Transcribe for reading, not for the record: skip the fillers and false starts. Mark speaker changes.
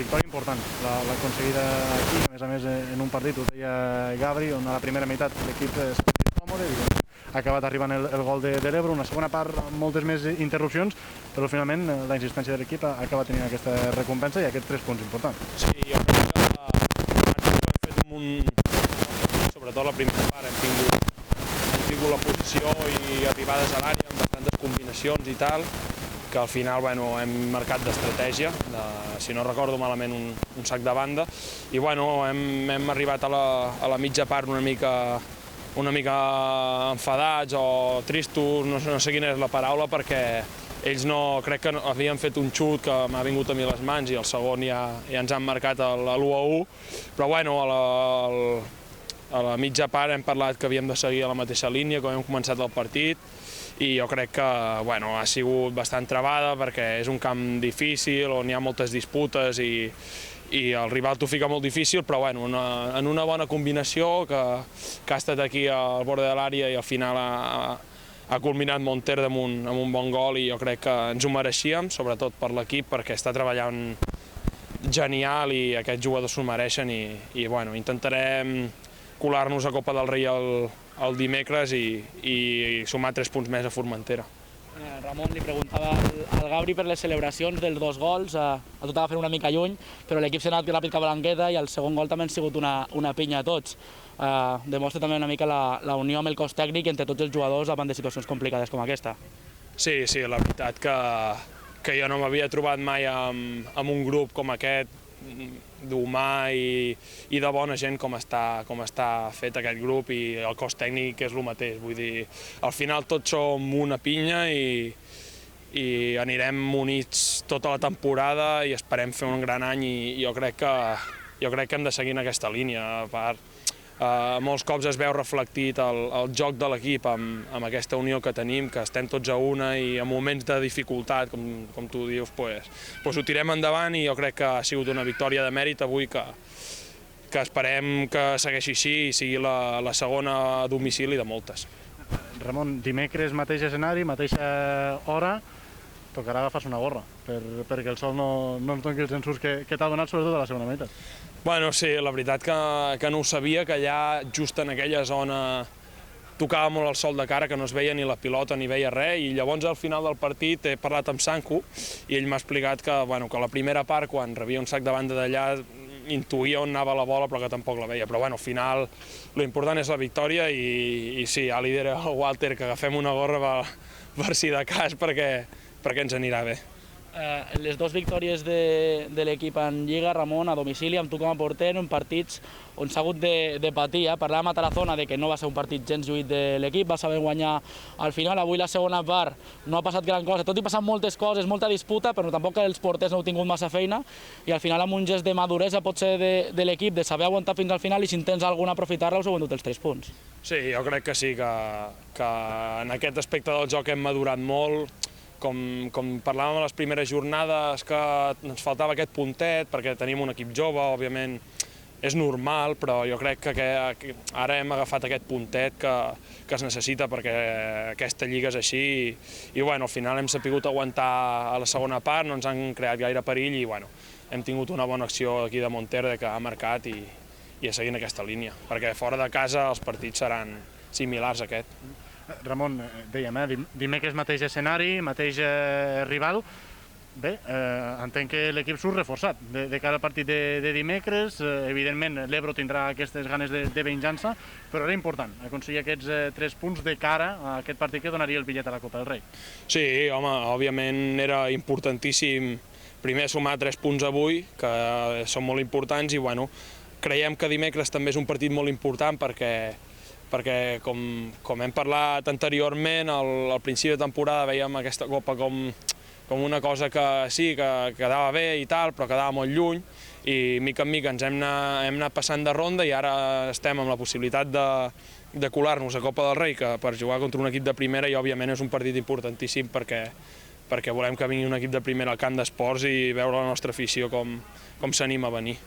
Speaker 1: victòria important, l'ha aconseguida aquí, a més en un partit, ho deia Gabri, on a la primera meitat l'equip s'ha sentit còmode i ha acabat arribant el gol de l'Ebro, una segona part amb moltes més interrupcions, però finalment la insistència de l'equip ha acabat tenint aquesta recompensa i aquests 3 punts importants.
Speaker 2: Sí, jo crec que hem fet sobretot la primera part, hem tingut la posició i arribades a l'àrea amb bastantes combinacions i tal, que al final hem marcat d'estratègia, si no recordo malament un sac de banda, i hem arribat a la mitja part una mica enfadats o tristos, no sé quina és la paraula, perquè ells crec que havien fet un xut que m'ha vingut a mi les mans i el segon ja ens han marcat l'1-1, però a la mitja part hem parlat que havíem de seguir a la mateixa línia com hem començat el partit, i jo crec que ha sigut bastant travada perquè és un camp difícil on hi ha moltes disputes i el rival t'ho fica molt difícil, però en una bona combinació que ha estat aquí al bord de l'àrea i al final ha culminat Monter amb un bon gol, i jo crec que ens ho mereixíem, sobretot per l'equip, perquè està treballant genial i aquests jugadors s'ho mereixen, i intentarem colar-nos a Copa del Rei el dimecres i sumar 3 punts més a Formentera.
Speaker 3: Ramon, li preguntava al Gabri per les celebracions dels 2 gols, a tu t'ha fet una mica lluny, però l'equip s'ha anat ràpid cap a l'Angueda i el segon gol també ha sigut una pinya a tots. Demostra també una mica la unió amb el cos tècnic entre tots els jugadors davant de situacions complicades com aquesta.
Speaker 2: Sí, la veritat que jo no m'havia trobat mai amb un grup com aquest, d'humà i de bona gent com està fet aquest grup, i el cos tècnic és el mateix. Vull dir, al final tots som una pinya i anirem units tota la temporada i esperem fer un gran any, i jo crec que hem de seguir en aquesta línia. A part, molts cops es veu reflectit el joc de l'equip amb aquesta unió que tenim, que estem tots a una, i en moments de dificultat, com tu dius, ho tirem endavant, i jo crec que ha sigut una victòria de mèrit avui que esperem que segueixi així i sigui la segona a domicili de moltes.
Speaker 1: Ramon, dimecres mateix escenari, mateixa hora, tocarà agafar-se una gorra, perquè el sol no ens doni els ensurts que t'ha donat, sobretot a la segona meitat.
Speaker 2: Sí, la veritat que no ho sabia, que allà, just en aquella zona, tocava molt el sol de cara, que no es veia ni la pilota ni veia res, i llavors al final del partit he parlat amb Sanku i ell m'ha explicat que la primera part, quan rebia un sac de banda d'allà, intuïa on anava la bola però que tampoc la veia, però al final l'important és la victòria, i sí, ja li diré al Walter que agafem una gorra per si de cas, perquè ens anirà bé.
Speaker 3: Les 2 victòries de l'equip en Lliga, Ramon, a domicili, amb tu com a porter, en partits on s'ha hagut de patir. Parlàvem a Tarazona que no va ser un partit gens lluït de l'equip, va saber guanyar al final. Avui la segona part no ha passat gran cosa, tot i passant moltes coses, molta disputa, però tampoc els porters no heu tingut massa feina, i al final amb un gest de maduresa potser de l'equip, de saber aguantar fins al final, i si en tens alguna aprofitar-la, us heu vendut els 3 punts.
Speaker 2: Sí, jo crec que sí, que en aquest aspecte del joc hem madurat molt. Com parlàvem a les primeres jornades, que ens faltava aquest puntet, perquè tenim un equip jove, òbviament és normal, però jo crec que ara hem agafat aquest puntet que es necessita, perquè aquesta lliga és així, i al final hem sabut aguantar a la segona part, no ens han creat gaire perill, i hem tingut una bona acció aquí de Monter, que ha marcat, i a seguir en aquesta línia, perquè fora de casa els partits seran similars a aquest.
Speaker 1: Ramon, dèiem, dimecres mateix escenari, mateix rival. Bé, entenc que l'equip surt reforçat de cara al partit de dimecres. Evidentment, l'Ebro tindrà aquestes ganes de venjança, però era important aconseguir aquests 3 punts de cara a aquest partit que donaria el bitllet a la Copa del Rei.
Speaker 2: Sí, home, òbviament era importantíssim primer sumar 3 punts avui, que són molt importants, i creiem que dimecres també és un partit molt important perquè, com hem parlat anteriorment, al principi de temporada veiem aquesta Copa com una cosa que sí, que quedava bé i tal, però quedava molt lluny, i mica en mica ens hem anat passant de ronda, i ara estem amb la possibilitat de colar-nos a Copa del Rei, que per jugar contra un equip de primera, i òbviament és un partit importantíssim perquè volem que vingui un equip de primera al camp d'esports i veure la nostra afició com s'anima a venir.